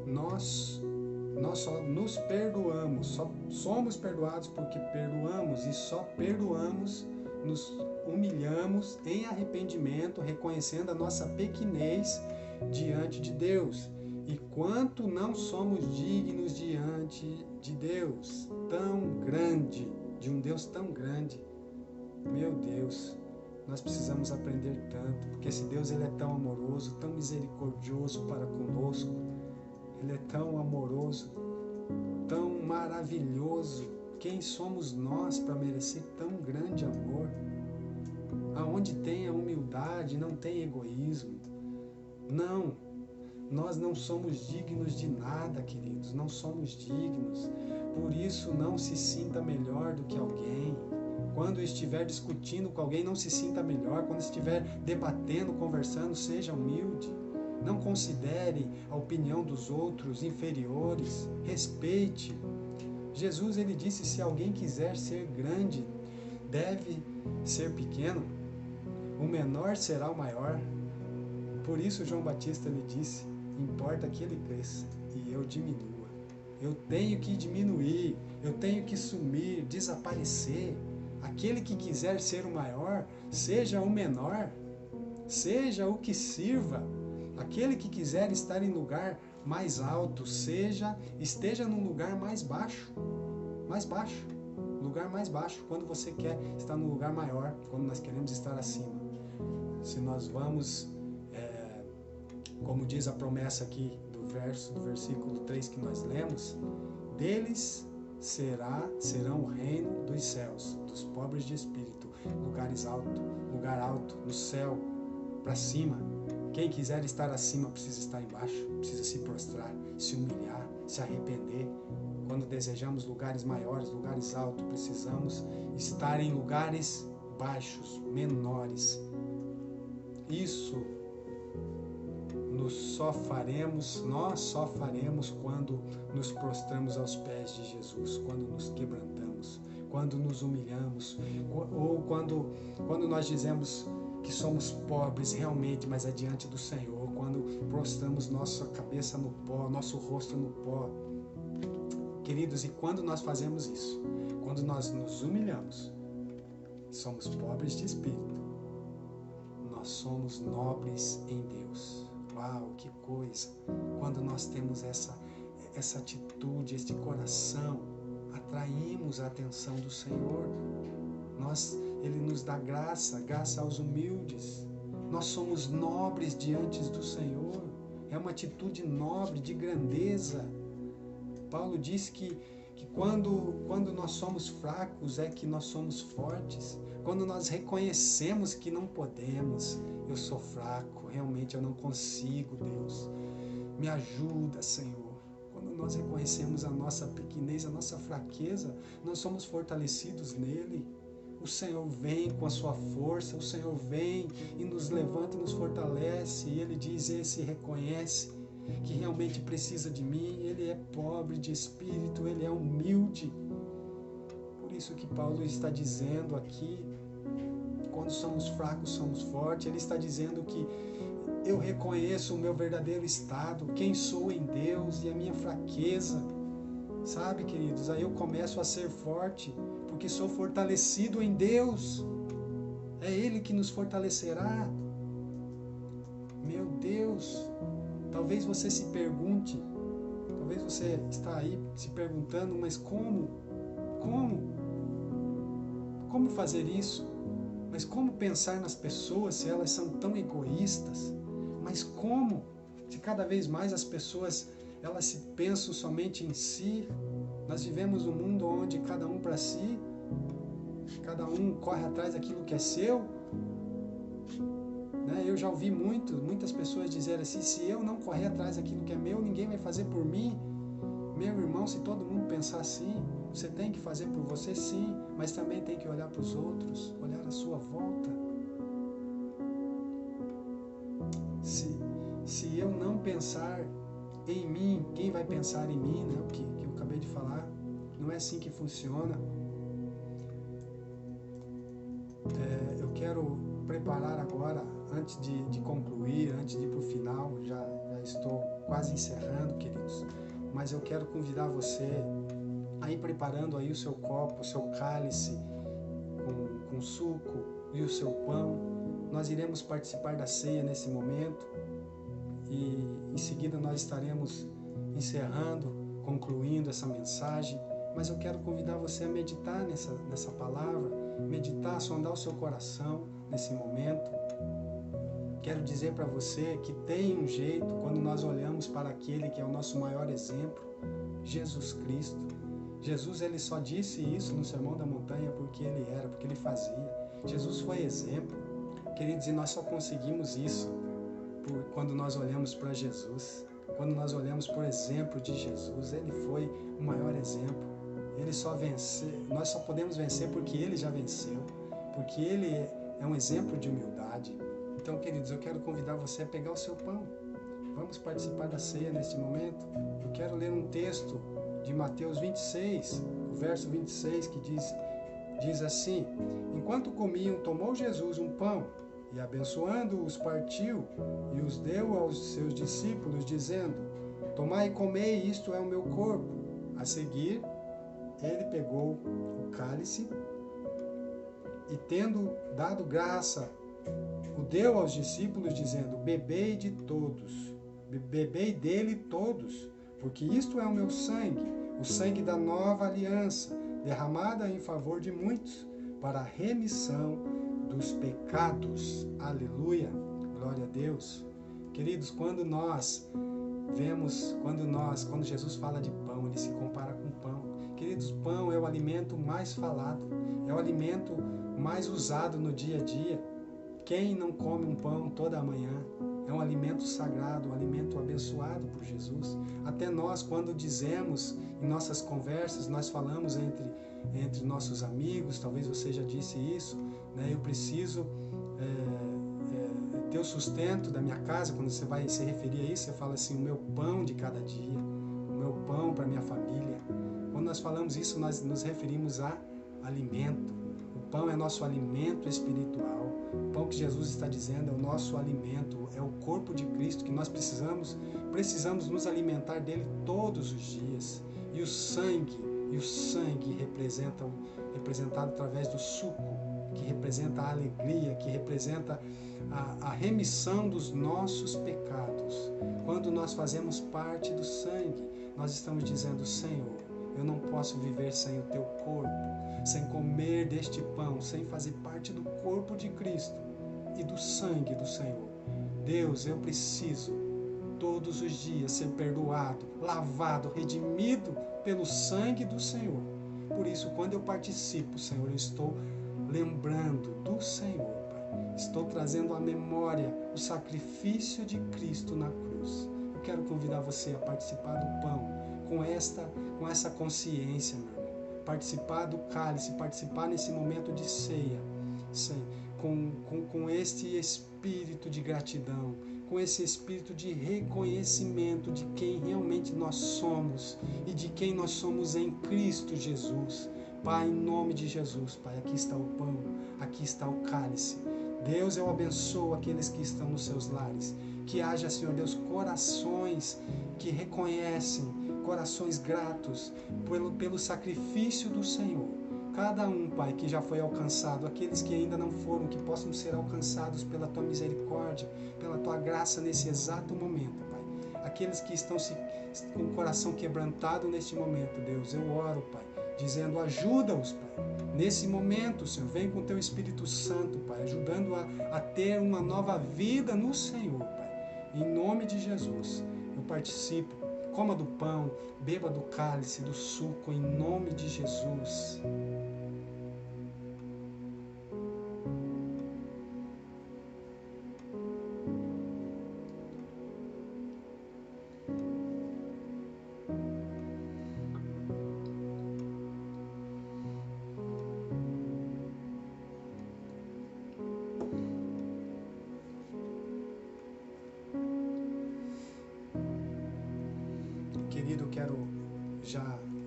nós só nos perdoamos, só somos perdoados porque perdoamos, e só perdoamos, nos humilhamos em arrependimento, reconhecendo a nossa pequenez diante de Deus. E quanto não somos dignos diante de Deus tão grande, de um Deus tão grande. Meu Deus, nós precisamos aprender tanto, porque esse Deus ele é tão amoroso, tão misericordioso para conosco. Ele é tão amoroso, tão maravilhoso. Quem somos nós para merecer tão grande amor? Aonde tem a humildade, não tem egoísmo. Não, nós não somos dignos de nada, queridos, não somos dignos. Por isso, não se sinta melhor do que alguém. Quando estiver discutindo com alguém, não se sinta melhor. Quando estiver debatendo, conversando, seja humilde. Não considere a opinião dos outros inferiores. Respeite. Jesus, ele disse, se alguém quiser ser grande, deve ser pequeno. O menor será o maior. Por isso, João Batista lhe disse, importa que ele cresça e eu diminua. Eu tenho que diminuir, eu tenho que sumir, desaparecer. Aquele que quiser ser o maior, seja o menor, seja o que sirva. Aquele que quiser estar em lugar mais alto, esteja num lugar mais baixo. Lugar mais baixo, quando você quer estar num lugar maior, quando nós queremos estar acima. Se nós vamos, como diz a promessa aqui do do versículo 3 que nós lemos, deles serão o reino dos céus, dos pobres de espírito, lugar alto, no céu, para cima. Quem quiser estar acima precisa estar embaixo, precisa se prostrar, se humilhar, se arrepender. Quando desejamos lugares maiores, lugares altos, precisamos estar em lugares baixos, menores. Isso nós só faremos quando nos prostramos aos pés de Jesus, quando nos quebrantamos, quando nos humilhamos, ou quando nós dizemos que somos pobres realmente, mas é diante do Senhor, quando prostramos nossa cabeça no pó, nosso rosto no pó. Queridos, e quando nós fazemos isso, quando nós nos humilhamos, somos pobres de espírito, nós somos nobres em Deus. Uau, que coisa! Quando nós temos essa atitude, este coração, atraímos a atenção do Senhor. Ele nos dá graça aos humildes. Nós somos nobres diante do Senhor. É uma atitude nobre, de grandeza. Paulo disse que quando nós somos fracos é que nós somos fortes. Quando nós reconhecemos que não podemos, eu sou fraco, realmente eu não consigo, Deus. Me ajuda, Senhor. Quando nós reconhecemos a nossa pequenez, a nossa fraqueza, nós somos fortalecidos nele. O Senhor vem com a sua força, o Senhor vem e nos levanta e nos fortalece. E ele diz, esse reconhece que realmente precisa de mim, ele é pobre de espírito, ele é humilde. Por isso que Paulo está dizendo aqui, quando somos fracos, somos fortes. Ele está dizendo que eu reconheço o meu verdadeiro estado, quem sou em Deus e a minha fraqueza. Sabe, queridos, aí eu começo a ser forte, porque sou fortalecido em Deus. É Ele que nos fortalecerá. Meu Deus, talvez você se pergunte, talvez você está aí se perguntando, mas como fazer isso? Mas como pensar nas pessoas se elas são tão egoístas? Mas como? Se cada vez mais as pessoas elas se pensam somente em si. Nós vivemos um mundo onde cada um para si, cada um corre atrás daquilo que é seu. Eu já ouvi muitas pessoas dizerem assim, se eu não correr atrás daquilo que é meu, ninguém vai fazer por mim. Meu irmão, se todo mundo pensar assim, você tem que fazer por você sim, mas também tem que olhar para os outros, olhar à sua volta. Se eu não pensar em mim, quem vai pensar em mim, né? O que eu acabei de falar, não é assim que funciona. Eu quero preparar agora, antes de concluir, antes de ir para o final, já estou quase encerrando, queridos, mas eu quero convidar você a ir preparando aí o seu copo, o seu cálice com suco e o seu pão. Nós iremos participar da ceia nesse momento e em seguida nós estaremos encerrando, concluindo essa mensagem, mas eu quero convidar você a meditar nessa palavra, meditar, sondar o seu coração nesse momento. Quero dizer para você que tem um jeito quando nós olhamos para aquele que é o nosso maior exemplo, Jesus Cristo. Jesus, ele só disse isso no Sermão da Montanha porque ele fazia. Jesus foi exemplo. Queridos, e nós só conseguimos isso quando nós olhamos para Jesus. Quando nós olhamos por exemplo de Jesus, ele foi o maior exemplo. Nós só podemos vencer porque ele já venceu, porque ele é um exemplo de humildade. Então, queridos, eu quero convidar você a pegar o seu pão. Vamos participar da ceia neste momento. Eu quero ler um texto de Mateus 26, o verso 26, que diz assim: enquanto comiam, tomou Jesus um pão e, abençoando-os, partiu e os deu aos seus discípulos, dizendo: tomai e comei, isto é o meu corpo. A seguir, ele pegou o cálice e, tendo dado graça, o deu aos discípulos, dizendo: bebei dele todos, porque isto é o meu sangue, o sangue da nova aliança, derramada em favor de muitos, para a remissão dos pecados. Aleluia, glória a Deus. Queridos, quando nós vemos quando Jesus fala de pão, ele se compara com pão. Queridos, pão é o alimento mais falado, é o alimento mais usado no dia a dia. Quem não come um pão toda manhã? É um alimento sagrado, um alimento abençoado por Jesus. Até nós, quando dizemos em nossas conversas, nós falamos entre nossos amigos, talvez você já disse isso, né? Eu preciso ter o sustento da minha casa. Quando você vai se referir a isso, você fala assim, o meu pão de cada dia, o meu pão para minha família. Quando nós falamos isso, nós nos referimos a alimento. O pão é nosso alimento espiritual. O pão que Jesus está dizendo é o nosso alimento, é o corpo de Cristo que nós precisamos nos alimentar dele todos os dias. E o sangue representado através do suco, que representa a alegria, que representa a remissão dos nossos pecados. Quando nós fazemos parte do sangue, nós estamos dizendo, Senhor, eu não posso viver sem o teu corpo, sem comer deste pão, sem fazer parte do corpo de Cristo e do sangue do Senhor. Deus, eu preciso todos os dias ser perdoado, lavado, redimido pelo sangue do Senhor. Por isso, quando eu participo, Senhor, eu estou lembrando do Senhor, Pai. Estou trazendo à memória o sacrifício de Cristo na cruz. Eu quero convidar você a participar do pão com essa consciência, meu irmão. Participar do cálice, participar nesse momento de ceia, com este espírito de gratidão, com esse espírito de reconhecimento de quem realmente nós somos e de quem nós somos em Cristo Jesus. Pai, em nome de Jesus, Pai, aqui está o pão, aqui está o cálice. Deus, eu abençoo aqueles que estão nos seus lares. Que haja, Senhor Deus, corações que reconhecem, corações gratos pelo sacrifício do Senhor. Cada um, Pai, que já foi alcançado, aqueles que ainda não foram, que possam ser alcançados pela Tua misericórdia, pela Tua graça nesse exato momento, Pai. Aqueles que estão com o coração quebrantado neste momento, Deus, eu oro, Pai, dizendo, ajuda-os, Pai. Nesse momento, Senhor, vem com Teu Espírito Santo, Pai, ajudando a ter uma nova vida no Senhor, Pai. Em nome de Jesus, eu participo. Coma do pão, beba do cálice, do suco, em nome de Jesus. Querido, eu quero, já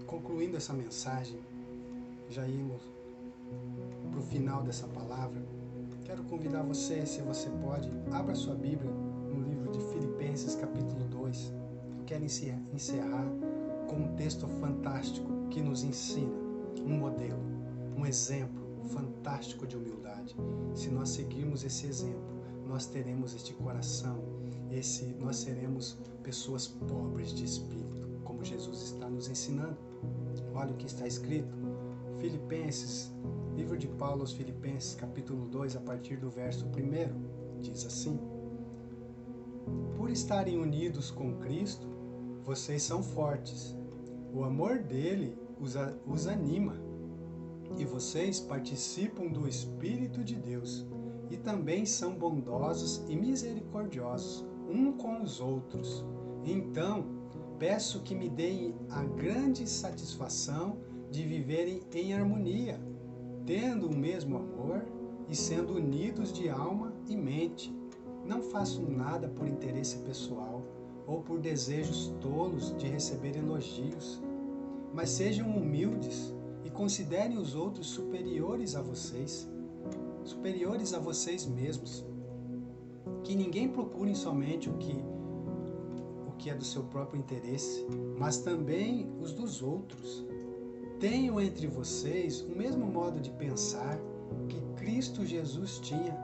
concluindo essa mensagem, já irmos para o final dessa palavra, quero convidar você, se você pode, abra sua Bíblia no livro de Filipenses, capítulo 2. Eu quero encerrar com um texto fantástico que nos ensina um modelo, um exemplo fantástico de humildade. Se nós seguirmos esse exemplo, nós teremos este coração, nós seremos pessoas pobres de espírito, como Jesus está nos ensinando. Olha o que está escrito, Filipenses, livro de Paulo aos Filipenses, capítulo 2, a partir do verso 1, diz assim: por estarem unidos com Cristo, vocês são fortes, o amor dele os anima, e vocês participam do Espírito de Deus, e também são bondosos e misericordiosos um com os outros. Então, peço que me deem a grande satisfação de viverem em harmonia, tendo o mesmo amor e sendo unidos de alma e mente. Não façam nada por interesse pessoal ou por desejos tolos de receber elogios, mas sejam humildes e considerem os outros superiores a vocês mesmos. Que ninguém procure somente o que é do seu próprio interesse, mas também os dos outros. Tenham entre vocês o mesmo modo de pensar que Cristo Jesus tinha.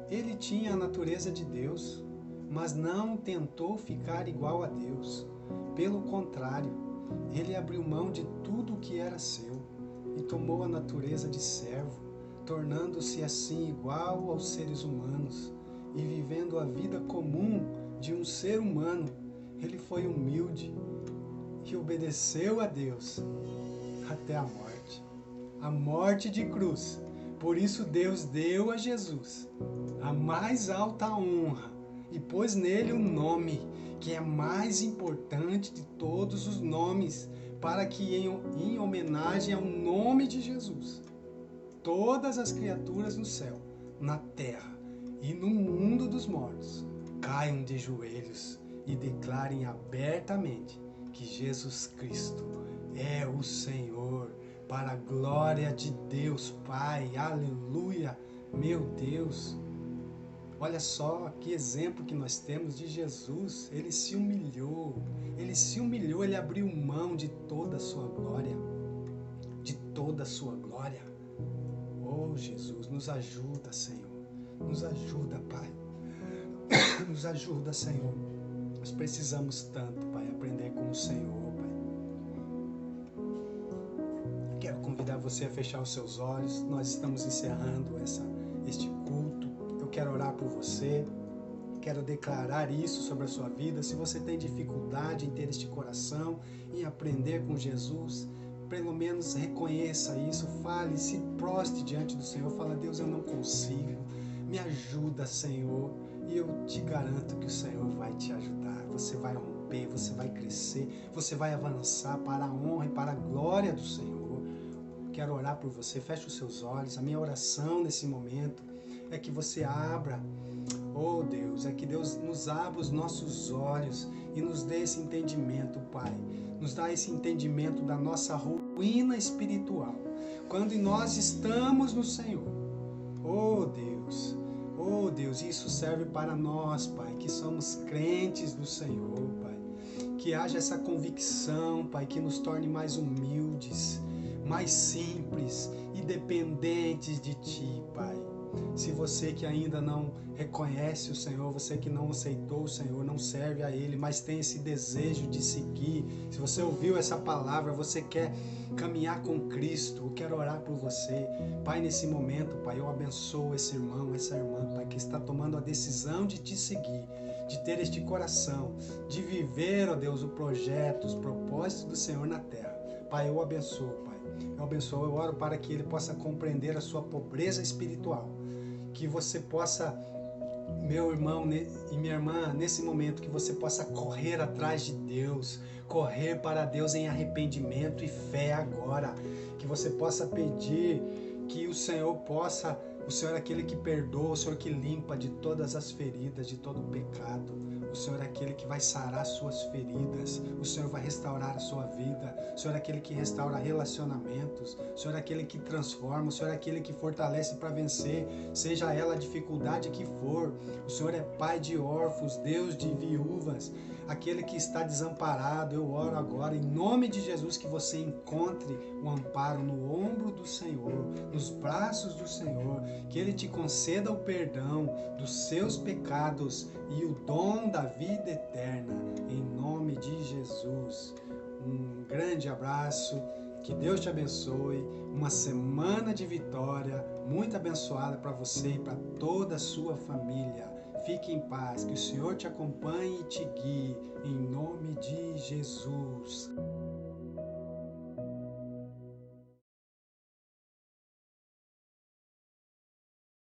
Ele tinha a natureza de Deus, mas não tentou ficar igual a Deus. Pelo contrário, ele abriu mão de tudo o que era seu e tomou a natureza de servo, tornando-se assim igual aos seres humanos e vivendo a vida comum de um ser humano. Ele foi humilde e obedeceu a Deus até a morte de cruz. Por isso Deus deu a Jesus a mais alta honra e pôs nele um nome que é mais importante de todos os nomes, para que em homenagem ao nome de Jesus, todas as criaturas no céu, na terra e no mundo dos mortos caiam de joelhos e declarem abertamente que Jesus Cristo é o Senhor, para a glória de Deus Pai. Aleluia! Meu Deus! Olha só que exemplo que nós temos de Jesus. Ele se humilhou, ele abriu mão de toda a sua glória, Oh Jesus, nos ajuda, Senhor, nos ajuda, Pai, nos ajuda, Senhor. Nós precisamos tanto, Pai, aprender com o Senhor, Pai. Quero convidar você a fechar os seus olhos. Nós estamos encerrando este culto. Eu quero orar por você. Quero declarar isso sobre a sua vida. Se você tem dificuldade em ter este coração, em aprender com Jesus, pelo menos reconheça isso. Fale, se prostre diante do Senhor. Fala: Deus, eu não consigo. Me ajuda, Senhor. E eu te garanto que o Senhor vai te ajudar. Você vai romper, você vai crescer, você vai avançar para a honra e para a glória do Senhor. Quero orar por você. Feche os seus olhos. A minha oração nesse momento é que você abra, oh Deus, é que Deus nos abra os nossos olhos e nos dê esse entendimento, Pai. Nos dá esse entendimento da nossa ruína espiritual. Quando nós estamos no Senhor, oh Deus, isso serve para nós, Pai, que somos crentes do Senhor, Pai. Que haja essa convicção, Pai, que nos torne mais humildes, mais simples e dependentes de Ti, Pai. Se você que ainda não reconhece o Senhor, você que não aceitou o Senhor, não serve a Ele, mas tem esse desejo de seguir, se você ouviu essa palavra, você quer caminhar com Cristo, eu quero orar por você. Pai, nesse momento, Pai, eu abençoo esse irmão, essa irmã, Pai, que está tomando a decisão de Te seguir, de ter este coração, de viver, ó Deus, o projeto, os propósitos do Senhor na terra. Pai, eu abençoo, Pai. Eu oro para que ele possa compreender a sua pobreza espiritual. Que você possa, meu irmão e minha irmã, nesse momento, que você possa correr atrás de Deus, correr para Deus em arrependimento e fé agora. Que você possa pedir que o Senhor é aquele que perdoa, o Senhor que limpa de todas as feridas, de todo o pecado. O Senhor é aquele que vai sarar suas feridas. O Senhor vai restaurar a sua vida. O Senhor é aquele que restaura relacionamentos. O Senhor é aquele que transforma. O Senhor é aquele que fortalece para vencer, seja ela a dificuldade que for. O Senhor é Pai de órfãos, Deus de viúvas, aquele que está desamparado. Eu oro agora, em nome de Jesus, que você encontre o amparo no ombro do Senhor, nos braços do Senhor, que Ele te conceda o perdão dos seus pecados e o dom da vida eterna, em nome de Jesus. Um grande abraço, que Deus te abençoe, uma semana de vitória muito abençoada para você e para toda a sua família. Fique em paz, que o Senhor te acompanhe e te guie, em nome de Jesus.